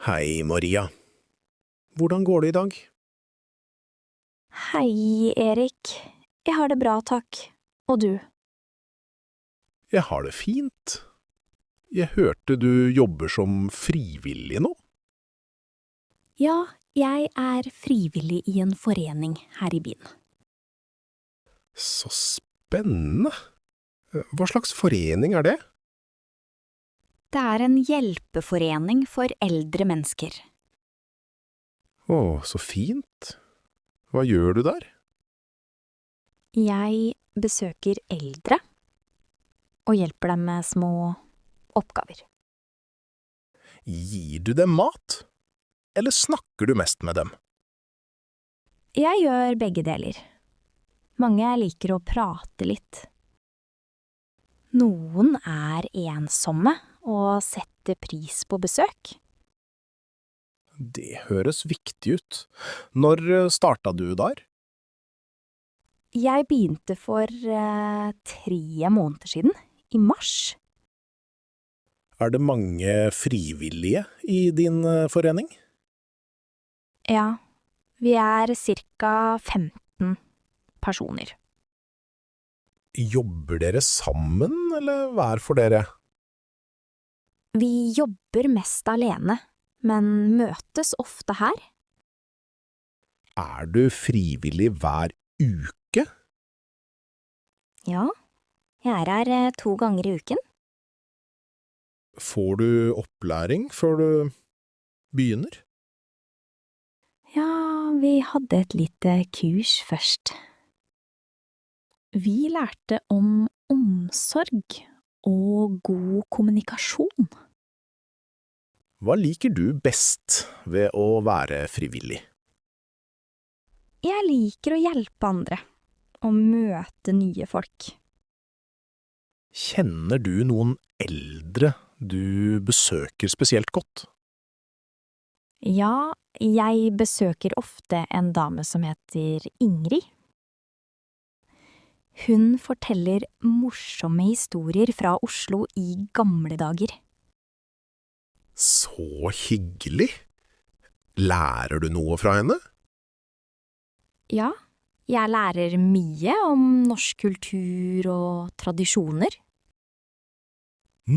Hei, Maria. Hvordan går det i dag? Hei, Erik. Jeg har det bra, takk. Og du? Jeg har det fint. Jeg hørte du jobber som frivillig nå. Ja, jeg er frivillig i en forening her i byen. Så spennende. Hva slags forening er det? Det er en hjelpeforening for eldre mennesker. Å, så fint. Hva gjør du der? Jeg besøker eldre og hjelper dem med små oppgaver. Gir du dem mat? Eller snakker du mest med dem? Jeg gjør begge deler. Mange liker å prate litt. Noen er ensomme og setter pris på besøk. Det høres viktig ut. Når startet du der? Jeg begynte for 3 måneder siden, i mars. Er det mange frivillige i din forening? Ja, vi er cirka 15 personer. Jobber dere sammen, eller hver for dere? Vi jobber mest alene, men møtes ofte her. Er du frivillig hver uke? Ja, jeg er her 2 ganger i uken. Får du opplæring før du begynner? Ja, vi hadde et lite kurs først. Vi lærte om omsorg og god kommunikasjon. Hva liker du best ved å være frivillig? Jeg liker å hjelpe andre og møte nye folk. Kjenner du noen eldre du besøker spesielt godt? Ja, jeg besøker ofte en dame som heter Ingrid. Hun forteller morsomme historier fra Oslo i gamle dager. Så hyggelig! Lærer du noe fra henne? Ja, jeg lærer mye om norsk kultur og tradisjoner.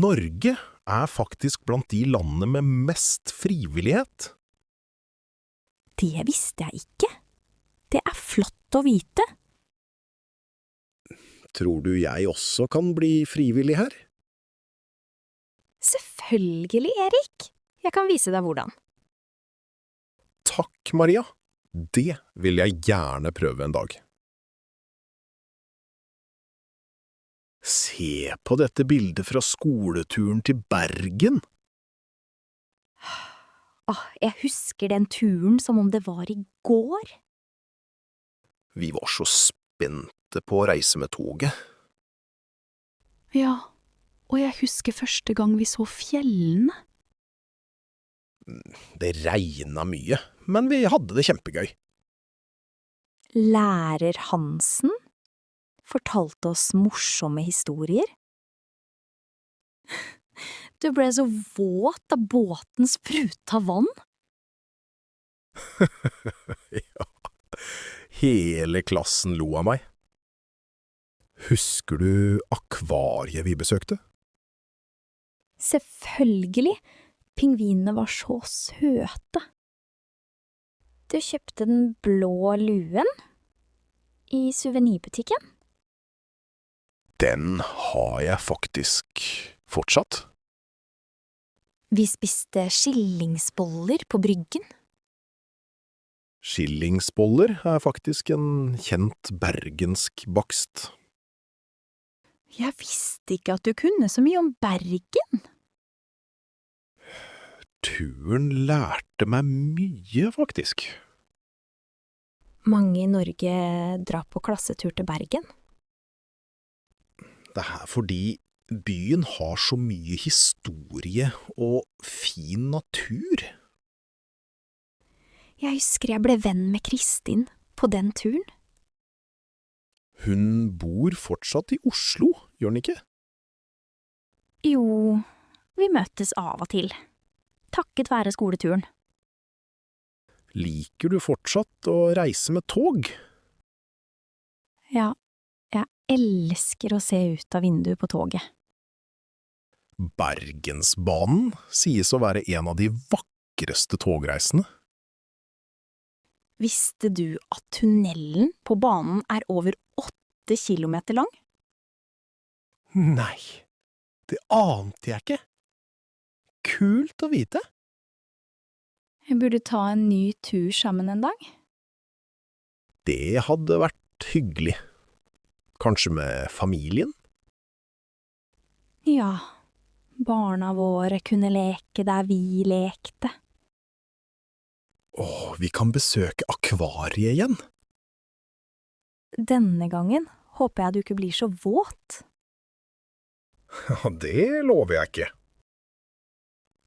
Norge er faktisk blant de landene med mest frivillighet. Det visste jeg ikke. Det er flott å vite. Tror du jeg også kan bli frivillig her? Selvfølgelig, Erik. Jeg kan vise deg hvordan. Takk, Maria. Det vil jeg gjerne prøve en dag. Se på dette bildet fra skoleturen til Bergen. Jeg husker den turen som om det var i går. Vi var så spente på å reise med toget. Ja, og jeg husker første gang vi så fjellene. Det regnet mye, men vi hadde det kjempegøy. Lærer Hansen fortalte oss morsomme historier. Du ble så våt da båten spruta vann. Ja, hele klassen lo av meg. Husker du akvariet vi besøkte? Selvfølgelig. Pingvinene var så søte. Du kjøpte den blå luen i suvenirbutikken. Den har jeg faktisk fortsatt. Vi spiste skillingsboller på Bryggen. Skillingsboller er faktisk en kjent bergensk bakst. Jeg visste ikke at du kunne så mye om Bergen. Turen lærte meg mye, faktisk. Mange i Norge drar på klassetur til Bergen. Det er fordi byen har så mye historie og fin natur. Jeg husker jeg ble venn med Kristin på den turen. Hun bor fortsatt i Oslo, gjør hun ikke? Jo, vi møtes av og til. takket være skoleturen. Liker du fortsatt å reise med tog? Ja, jeg elsker å se ut av vinduet på toget. Bergensbanen sies å være en av de vakreste togreisene. Visste du at tunnelen på banen er over 8 kilometer lang? Nei, det ante jeg ikke. Kult å vite. Jeg burde ta en ny tur sammen en dag. Det hadde vært hyggelig. Kanskje med familien? Ja, barna våre kunne leke der vi lekte. Vi kan besøke akvariet igjen. Denne gangen håper jeg du ikke blir så våt. Ja, det lover jeg ikke.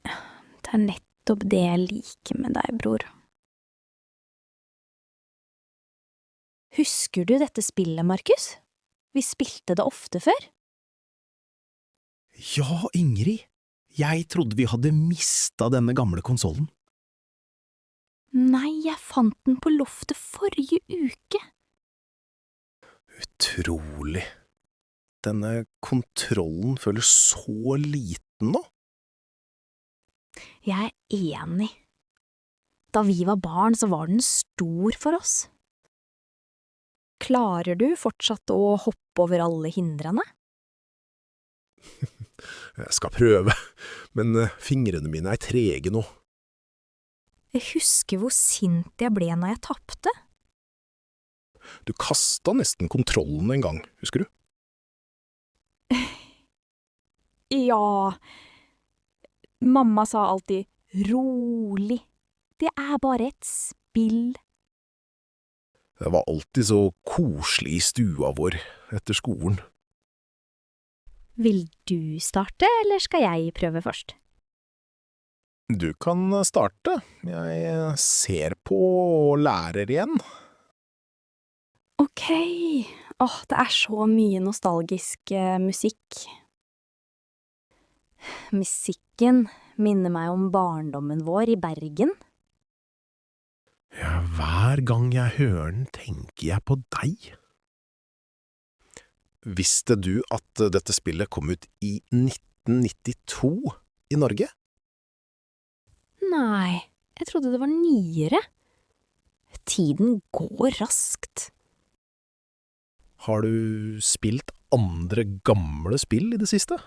Det er nettopp det jeg liker med deg, bror. Husker du dette spillet, Markus? Vi spilte det ofte før. Ja, Ingrid. Jeg trodde vi hadde mistet denne gamle konsolen. Nei, jeg fant den på loftet forrige uke. Utrolig. Denne kontrollen føles så liten nå. Jeg er enig. Da vi var barn, så var den stor for oss. Klarer du fortsatt å hoppe over alle hindrene? Jeg skal prøve, men fingrene mine er trege nå. Jeg husker hvor sint jeg ble når jeg tappte. Du kastet nesten kontrollen en gang, husker du? Ja, mamma sa alltid rolig. Det er bare et spill. Det var alltid så koselig i stua vår etter skolen. Vil du starte, eller skal jeg prøve først? Du kan starte. Jeg ser på og lærer igjen. Ok, det er så mye nostalgisk musikk. Musikken minner meg om barndommen vår i Bergen. Ja, hver gang jeg hører den, tenker jeg på deg. Visste du at dette spillet kom ut i 1992 i Norge? Nei, jeg trodde det var nyere. Tiden går raskt. Har du spilt andre gamle spill i det siste?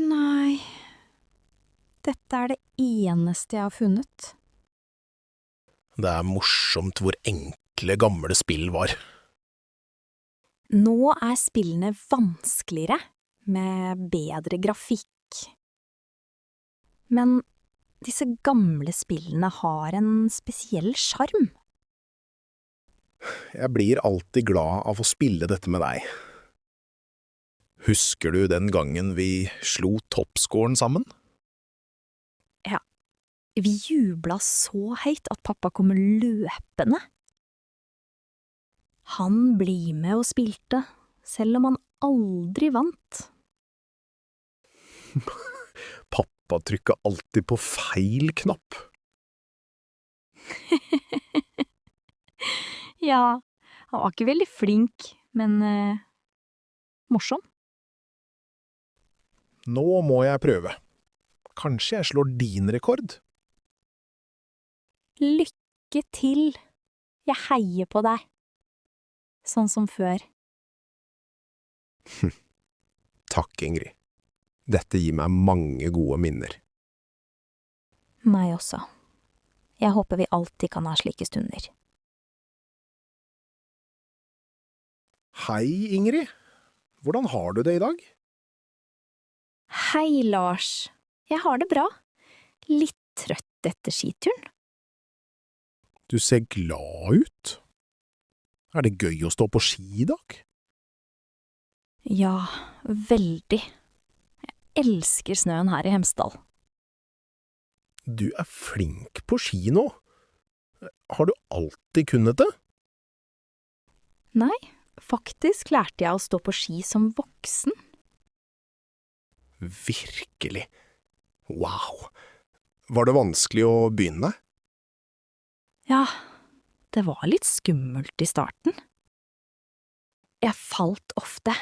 Nei, dette er det eneste jeg har funnet. Det er morsomt hvor enkle gamle spill var. Nå er spillene vanskeligere, med bedre grafikk. Men disse gamle spillene har en spesiell sjarm. Jeg blir alltid glad av å spille dette med deg. Husker du den gangen vi slo toppscoren sammen? Ja, vi jubla så høyt at pappa kom løpende. Han blir med og spilte, selv om han aldri vant. Pappa trykker alltid på feil knapp. Ja, han var ikke veldig flink, men morsom. Nå må jeg prøve. Kanskje jeg slår din rekord? Lykke til. Jeg heier på deg. Sånn som før. Takk, Ingrid. Dette gir meg mange gode minner. Meg også. Jeg håper vi alltid kan ha slike stunder. Hei, Ingrid. Hvordan har du det i dag? Hei, Lars. Jeg har det bra. Litt trøtt etter skituren. Du ser glad ut. Er det gøy å stå på ski i dag? Ja, veldig. Jeg elsker snøen her i Hemsedal. Du er flink på ski nå. Har du alltid kunnet det? Nei, faktisk lærte jeg å stå på ski som voksen. Virkelig. Wow! Var det vanskelig å begynne? Ja, det var litt skummelt i starten. Jeg falt ofte,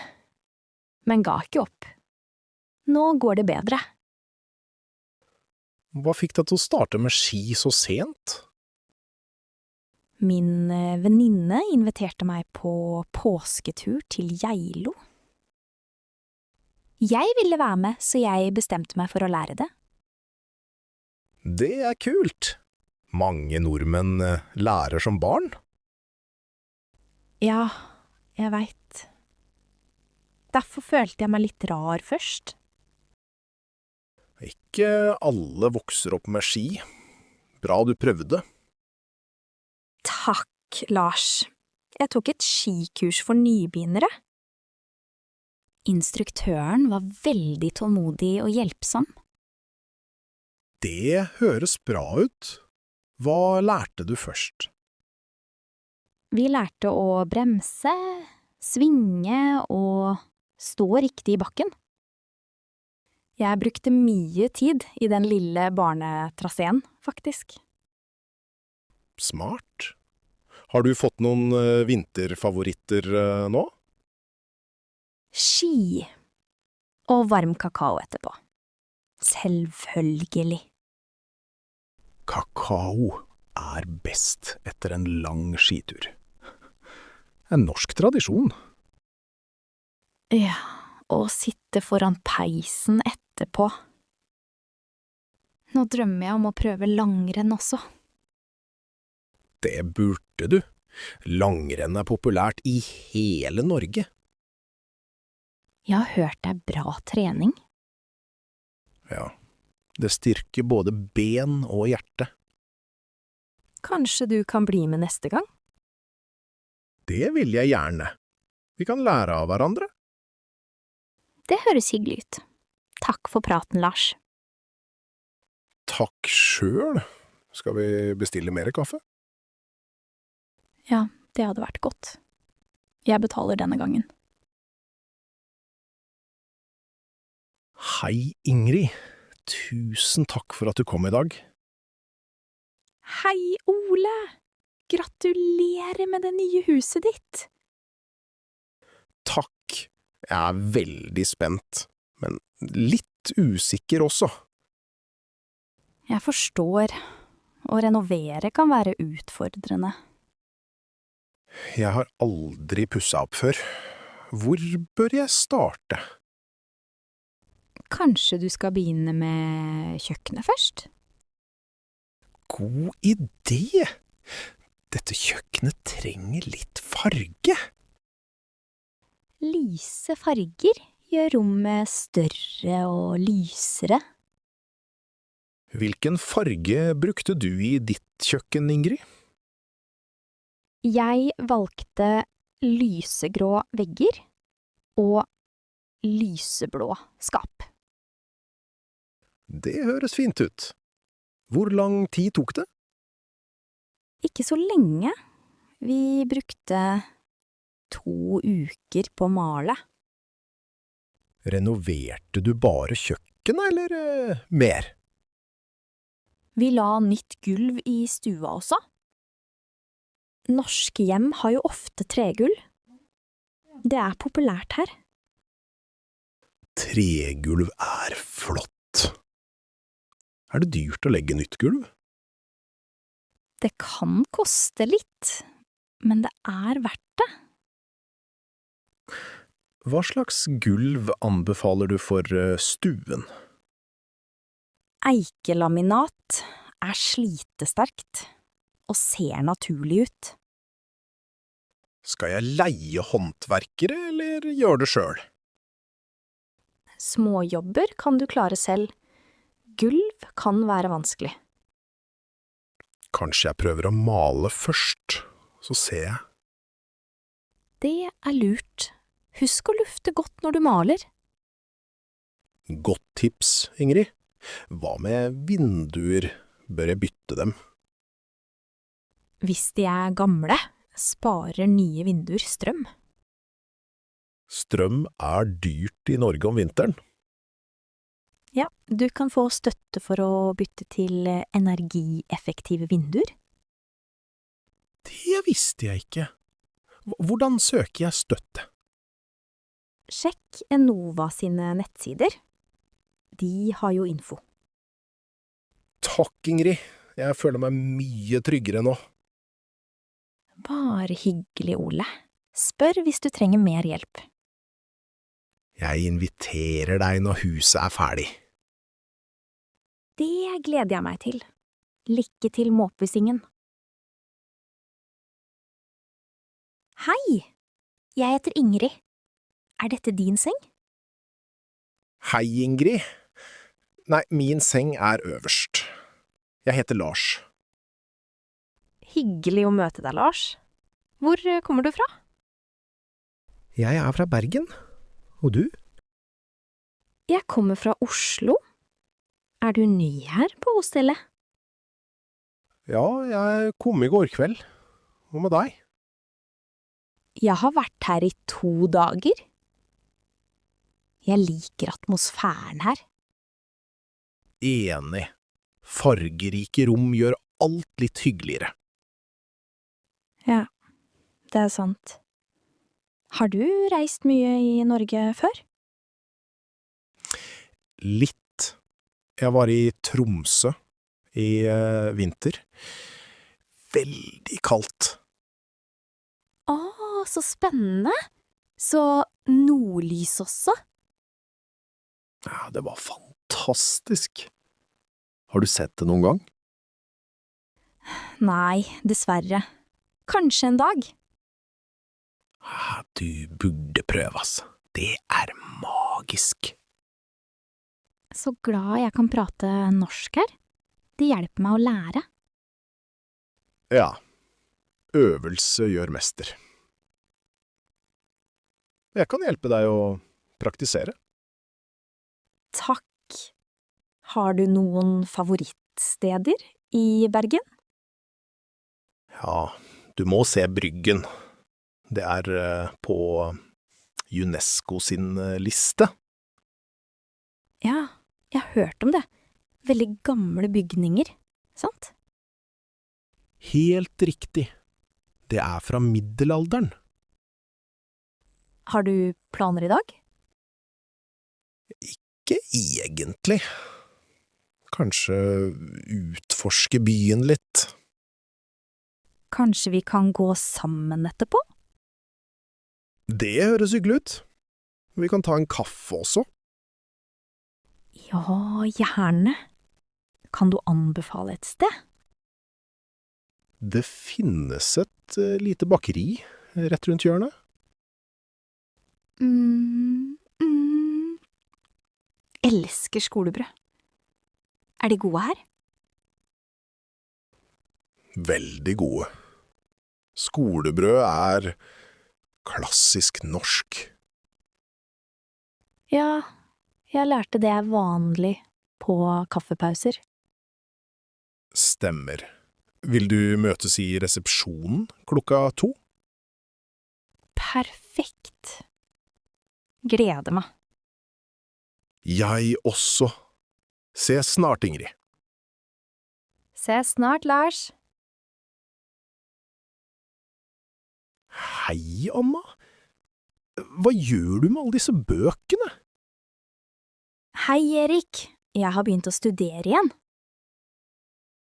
men ga ikke opp. Nå går det bedre. Hva fikk deg til å starte med ski så sent? Min venninne inviterte meg på påsketur til Geilo. Jeg ville være med, så jeg bestemte meg for å lære det. Det er kult! Mange nordmenn lærer som barn. Ja, jeg vet. Derfor følte jeg meg litt rar først. Ikke alle vokser opp med ski. Bra du prøvde. Takk, Lars. Jeg tok et skikurs for nybegynnere. Instruktøren var veldig tålmodig og hjelpsom. Det høres bra ut. Hva lærte du først? Vi lærte å bremse, svinge og stå riktig i bakken. Jeg brukte mye tid i den lille barnetraseen, faktisk. Smart. Har du fått noen vinterfavoritter nå? Ski og varm kakao etterpå. Selvfølgelig. Kakao er best etter en lang skitur. En norsk tradisjon. Ja, og sitte foran peisen etterpå. Nå drømmer jeg om å prøve langrenn også. Det burde du. Langrenn er populært i hele Norge. Jeg har hørt det er bra trening. Ja, det styrker både ben og hjerte. Kanskje du kan bli med neste gang? Det vil jeg gjerne. Vi kan lære av hverandre. Det høres hyggelig ut. Takk for praten, Lars. Takk sjøl. Skal vi bestille mer kaffe? Ja, det hadde vært godt. Jeg betaler denne gangen. Hei, Ingrid. Tusen takk for at du kom i dag. Hei, Ole! Gratulerer med det nye huset ditt! Takk. Jeg er veldig spent, men litt usikker også. Jeg forstår. Å renovere kan være utfordrende. Jeg har aldri pusset opp før. Hvor bør jeg starte? Kanskje du skal begynne med kjøkkenet først? God idé! Dette kjøkkenet trenger litt farge. Lyse farger gjør rommet større og lysere. Hvilken farge brukte du i ditt kjøkken, Ingrid? Jeg valgte lysegrå vegger og lyseblå skap. Det høres fint ut. Hvor lang tid tok det? Ikke så lenge. Vi brukte 2 uker på å male. Renoverte du bare kjøkkenet, eller mer? Vi la nytt gulv i stua også. Norske hjem har jo ofte tregulv. Det er populært her. Tregulv er flott. Er det dyrt å legge nytt gulv? Det kan koste litt, men det er verdt det. Hva slags gulv anbefaler du for stuen? Eikelaminat er slitesterkt og ser naturlig ut. Skal jeg leie håndverkere, eller gjøre det selv? Småjobber kan du klare selv. Gulv kan være vanskelig. Kanskje jeg prøver å male først, så ser jeg. Det er lurt. Husk å lufte godt når du maler. Godt tips, Ingrid. Hva med vinduer? Bør jeg bytte dem? Hvis de er gamle, sparer nye vinduer strøm. Strøm er dyrt i Norge om vinteren. Ja, du kan få støtte for å bytte til energieffektive vinduer. Det visste jeg ikke. Hvordan søker jeg støtte? Sjekk Enova sine nettsider. De har jo info. Takk, Ingrid. Jeg føler meg mye tryggere nå. Bare hyggelig, Ole. Spør hvis du trenger mer hjelp. Jeg inviterer deg når huset er ferdig. Det gleder jeg meg til. Lykke til med oppussingen. Hei! Jeg heter Ingrid. Er dette din seng? Hei, Ingrid. Nei, min seng er øverst. Jeg heter Lars. Hyggelig å møte deg, Lars. Hvor kommer du fra? Jeg er fra Bergen. Og du? Jeg kommer fra Oslo. Er du ny her på hostellet? Ja, jeg kom i går kveld. Hva med deg? Jeg har vært her i 2 dager. Jeg liker atmosfæren her. Enig. Fargerike rom gjør alt litt hyggeligere. Ja, det er sant. Har du reist mye i Norge før? Litt. Jeg var i Tromsø i vinter. Veldig kaldt. Å, så spennende! Så nordlys også? Ja, det var fantastisk. Har du sett det noen gang? Nei, dessverre. Kanskje en dag. Du burde prøve, altså. Det er magisk. Så glad jeg kan prate norsk her. Det hjelper meg å lære. Ja. Øvelse gjør mester. Jeg kan hjelpe deg å praktisere. Takk. Har du noen favorittsteder i Bergen? Ja, du må se Bryggen. Det er på UNESCO sin liste. Ja, jeg har hørt om det. Veldig gamle bygninger, sant? Helt riktig. Det er fra middelalderen. Har du planer i dag? Ikke egentlig. Kanskje utforske byen litt. Kanskje vi kan gå sammen etterpå? Det høres hyggelig ut. Vi kan ta en kaffe også. Ja, gjerne. Kan du anbefale et sted? Det finnes et lite bakeri rett rundt hjørnet. Elsker skolebrød. Er de gode her? Veldig gode. Skolebrød er klassisk norsk. Ja, jeg lærte det er vanlig på kaffepauser. Stemmer. Vil du møtes i resepsjonen klokka 2? Perfekt. Gleder meg. Jeg også. Ses snart, Ingrid. Ses snart, Lars. Hei, Anna. Hva gjør du med alle disse bøkene? Hei, Erik. Jeg har begynt å studere igjen.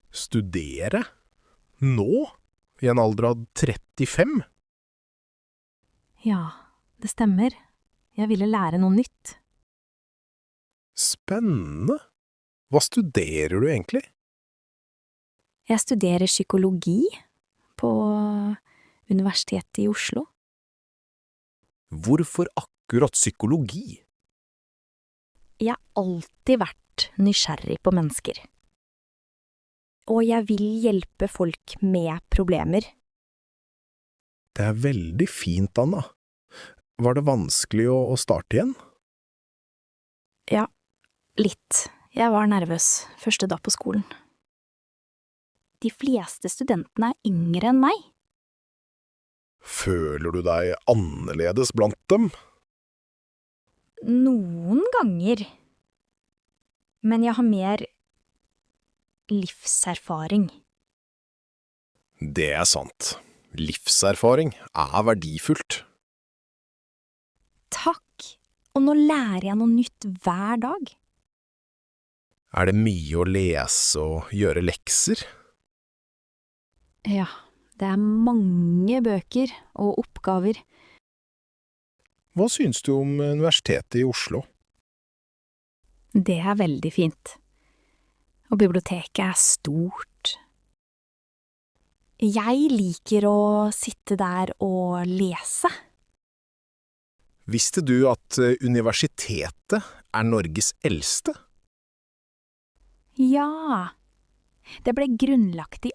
Studere? Nå? I en alder av 35? Ja, det stemmer. Jeg ville lære noe nytt. Spennende. Hva studerer du egentlig? Jeg studerer psykologi på Universitetet i Oslo. Hvorfor akkurat psykologi? Jeg har alltid vært nysgjerrig på mennesker. Og jeg vil hjelpe folk med problemer. Det er veldig fint, Anna. Var det vanskelig å starte igjen? Ja, litt. Jeg var nervøs første dag på skolen. De fleste studentene er yngre enn meg. Føler du deg annerledes blant dem? Noen ganger. men jeg har mer livserfaring. Det er sant. Livserfaring er verdifullt. Takk, og nå lærer jeg noe nytt hver dag. Er det mye å lese og gjøre lekser? Ja, det er mange bøker og oppgaver. Hva syns du om Universitetet i Oslo? Det er veldig fint. Og biblioteket er stort. Jeg liker å sitte der og lese. Visste du at universitetet er Norges eldste? Ja, det ble grunnlagt i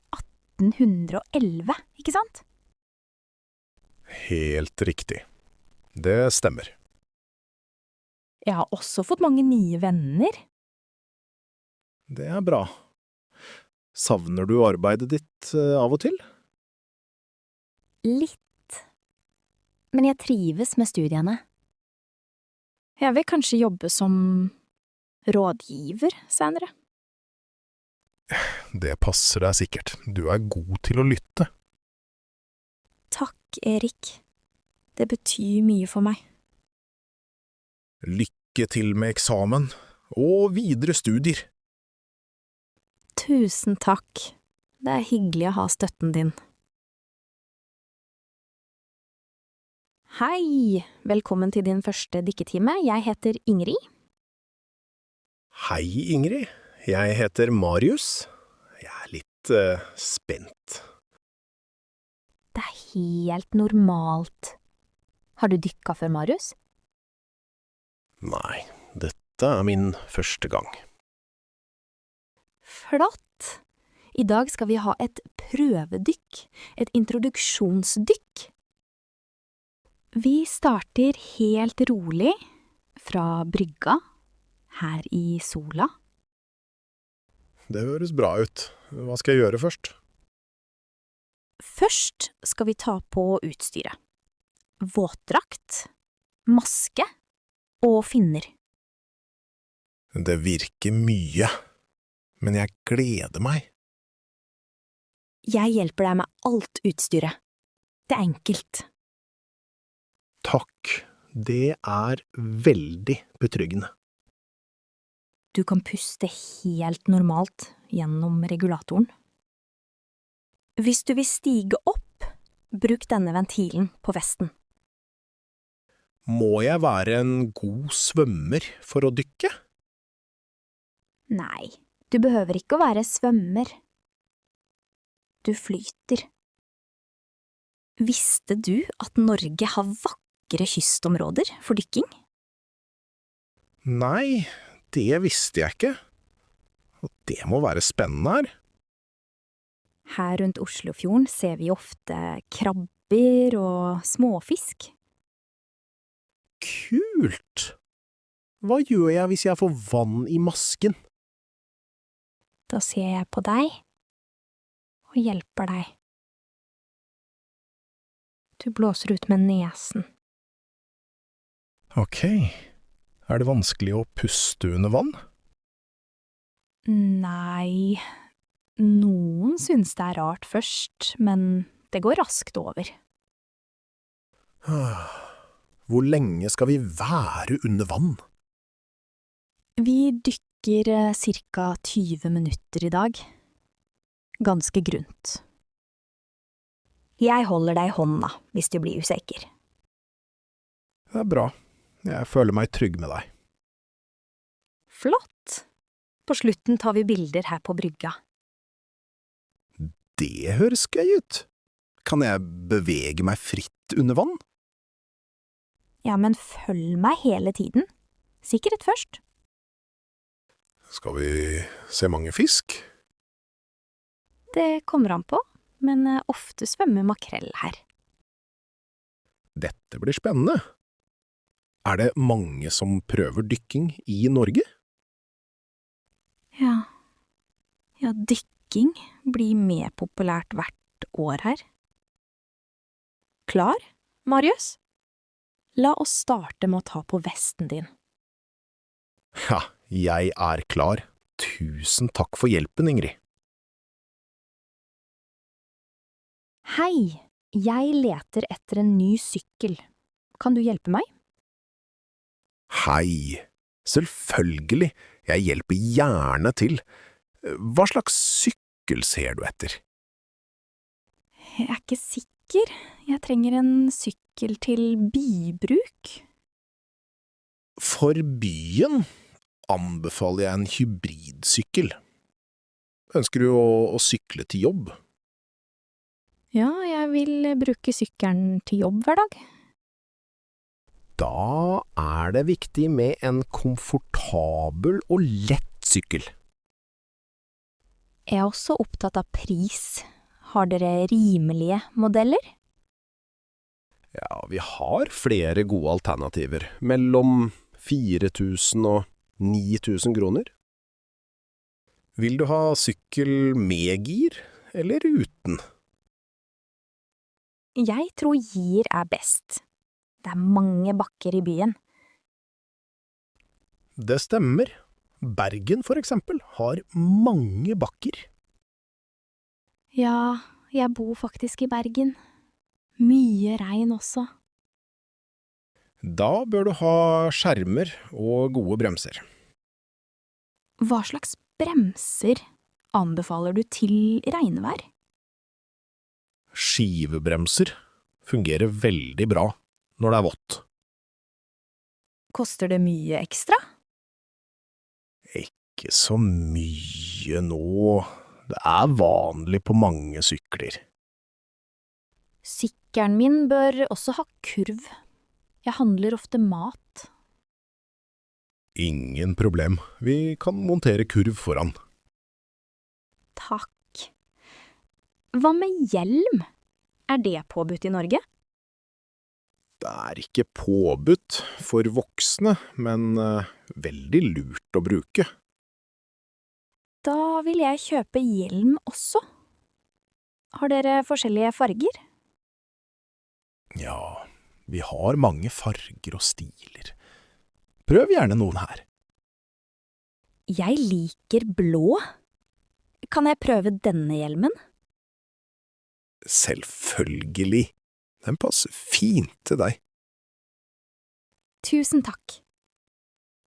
1811, ikke sant? Helt riktig. Det stemmer. Jeg har også fått mange nye venner. Det er bra. Savner du arbeidet ditt av og til? Litt. Men jeg trives med studiene. Jeg vil kanskje jobbe som rådgiver senere. Det passer deg sikkert. Du er god til å lytte. Takk, Erik. Det betyr mye for meg. Lykke til med eksamen og videre studier. Tusen takk. Det er hyggelig å ha støtten din. Hei, velkommen til din første dykketime. Jeg heter Ingrid. Hei, Ingrid. Jeg heter Marius. Jeg er litt spent. Det er helt normalt. Har du dykket før, Marius? Nei, dette er min første gang. Flott! I dag skal vi ha et prøvedykk, et introduksjonsdykk. Vi starter helt rolig fra brygga, her i sola. Det høres bra ut. Hva skal jeg gjøre først? Først skal vi ta på utstyret. Våtdrakt, maske og finner. Det virker mye, men jeg gleder meg. Jeg hjelper deg med alt utstyret. Det er enkelt. Takk, det er veldig betryggende. Du kan puste helt normalt gjennom regulatoren. Hvis du vil stige opp, bruk denne ventilen på vesten. Må jeg være en god svømmer for å dykke? Nei, du behøver ikke å være svømmer. Du flyter. Visste du at Norge har vakre kystområder for dykking? Nei, det visste jeg ikke. Og det må være spennende her. Her rundt Oslofjorden ser vi ofte krabber og småfisk. Kult! Hva gjør jeg hvis jeg får vann i masken? Da ser jeg på deg og hjelper deg. Du blåser ut med nesen. Ok, er det vanskelig å puste under vann? Nei, noen synes det er rart først, men det går raskt over. Hvor lenge skal vi være under vann? Vi dykker cirka 20 minutter i dag. Ganske grunt. Jeg holder deg i hånda hvis du blir usikker. Det er bra. Jeg føler meg trygg med deg. Flott! På slutten tar vi bilder her på brygga. Det høres gøy ut. Kan jeg bevege meg fritt under vann? Ja, men følg meg hele tiden. Sikkerhet først. Skal vi se mange fisk? Det kommer an på, men ofte svømmer makrell her. Dette blir spennende. Er det mange som prøver dykking i Norge? Ja, dykking blir mer populært hvert år her. Klar, Marius? La oss starte med å ta på vesten din. Ja, Jeg er klar. Tusen takk for hjelpen, Ingrid. Hei, jeg leter etter en ny sykkel. Kan du hjelpe meg? Hei. Selvfølgelig. Jeg hjelper gjerne til. Hva slags sykkel ser du etter? Jeg er ikke sikker. Jeg trenger en sykkel til bybruk. For byen anbefaler jeg en hybridsykkel. Ønsker du å sykle til jobb? Ja, jeg vil bruke sykkelen til jobb hver dag. Da er det viktig med en komfortabel og lett sykkel. Jeg er også opptatt av pris. Har dere rimelige modeller? Ja, vi har flere gode alternativer, mellom 4000 og 9000 kroner. Vil du ha sykkel med gir, eller uten? Jeg tror gir er best. Det er mange bakker i byen. Det stemmer. Bergen, for eksempel, har mange bakker. Ja, jeg bor faktisk i Bergen. Mye regn også. Da bør du ha skjermer og gode bremser. Hva slags bremser anbefaler du til regnvær? Skivebremser fungerer veldig bra når det er vått. Koster det mye ekstra? Ikke så mye nå. Det er vanlig på mange sykler. Sykkelen min bør også ha kurv. Jeg handler ofte mat. Ingen problem. Vi kan montere kurv foran. Takk. Hva med hjelm? Er det påbudt i Norge? Det er ikke påbudt for voksne, men veldig lurt å bruke. Da vil jeg kjøpe hjelm også. Har dere forskjellige farger? Ja, vi har mange farger og stiler. Prøv gjerne noen her. Jeg liker blå. Kan jeg prøve denne hjelmen? Selvfølgelig. Den passer fint til deg. Tusen takk.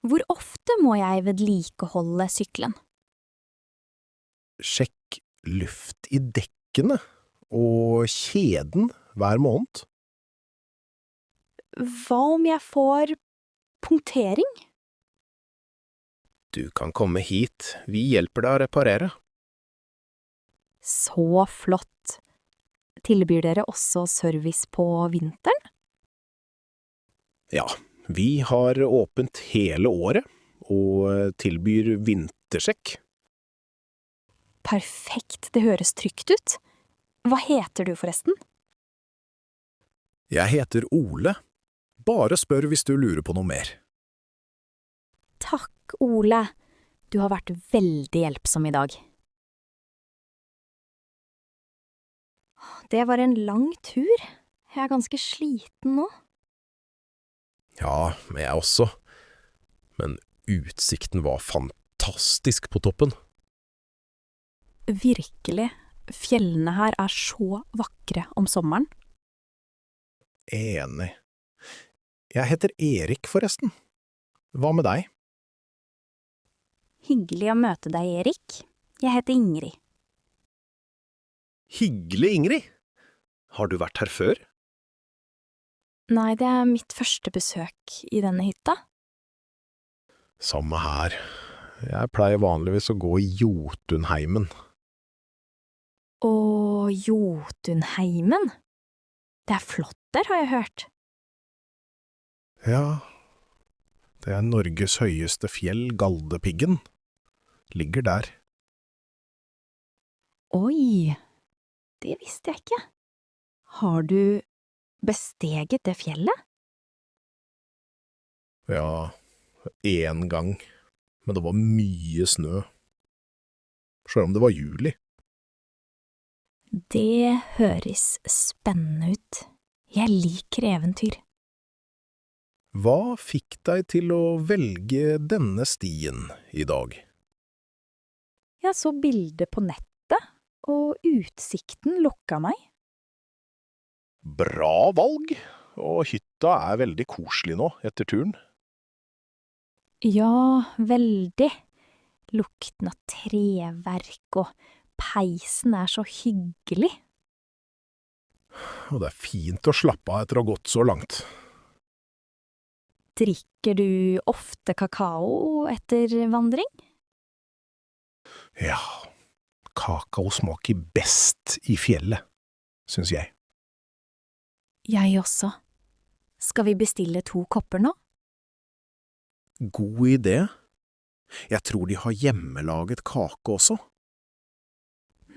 Hvor ofte må jeg vedlikeholde sykkelen? Sjekk luft i dekkene og kjeden hver måned. Hva om jeg får punktering? Du kan komme hit. Vi hjelper deg å reparere. Så flott. Tilbyr dere også service på vinteren? Ja, vi har åpent hele året og tilbyr vintersjekk. Perfekt, det høres trygt ut. Hva heter du forresten? Jeg heter Ole. Bare spør hvis du lurer på noe mer. Takk, Ole. Du har vært veldig hjelpsom i dag. Det var en lang tur. Jeg er ganske sliten nå. Ja, jeg også. Men utsikten var fantastisk på toppen. Virkelig. Fjellene her er så vakre om sommeren. Enig. Jeg heter Erik, forresten. Hva med deg? Hyggelig å møte deg, Erik. Jeg heter Ingrid. Hyggelig, Ingrid. Har du vært her før? Nei, det er mitt første besøk i denne hytta. Samme her. Jeg pleier vanligvis å gå i Jotunheimen. Og Jotunheimen? Det er flott der, har jeg hørt. Ja, det er Norges høyeste fjell, Galdhøpiggen. Ligger der. Oi, det visste jeg ikke. Har du besteget det fjellet? Ja, en gang. Men det var mye snø. Selv om det var juli. Det høres spennende ut. Jeg liker eventyr. Hva fikk deg til å velge denne stien i dag? Jeg så bildet på nettet, og utsikten lokka meg. Bra valg, og hytta er veldig koselig nå etter turen. Ja, veldig. Lukten av treverk og peisen er så hyggelig. Og det er fint å slappe av etter å ha gått så langt. Drikker du ofte kakao etter vandring? Ja, kakao smaker best i fjellet, synes jeg. Jeg også. Skal vi bestille 2 kopper nå? God idé. Jeg tror de har hjemmelaget kake også.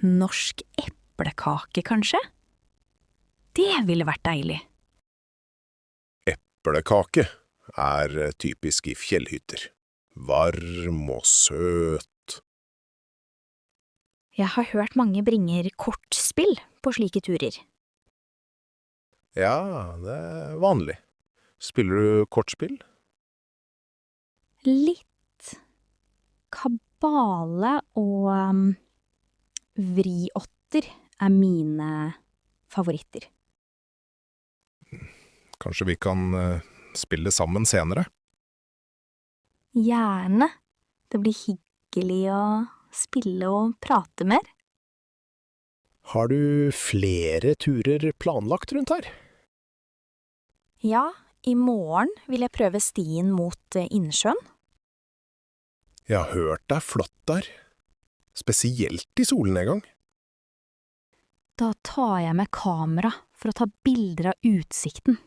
Norsk eplekake, kanskje? Det ville vært deilig. Eplekake er typisk i fjellhytter. Varm og søt. Jeg har hørt mange bringer kortspill på slike turer. Ja, det er vanlig. Spiller du kortspill? Litt. Kabale og vriotter er mine favoritter. Kanskje vi kan spille sammen senere? Gjerne. Det blir hyggelig å spille og prate mer. Har du flere turer planlagt rundt her? Ja, i morgen vil jeg prøve stien mot innsjøen. Jeg har hørt det er flott der. Spesielt i solnedgang. Da tar jeg med kamera for å ta bilder av utsikten.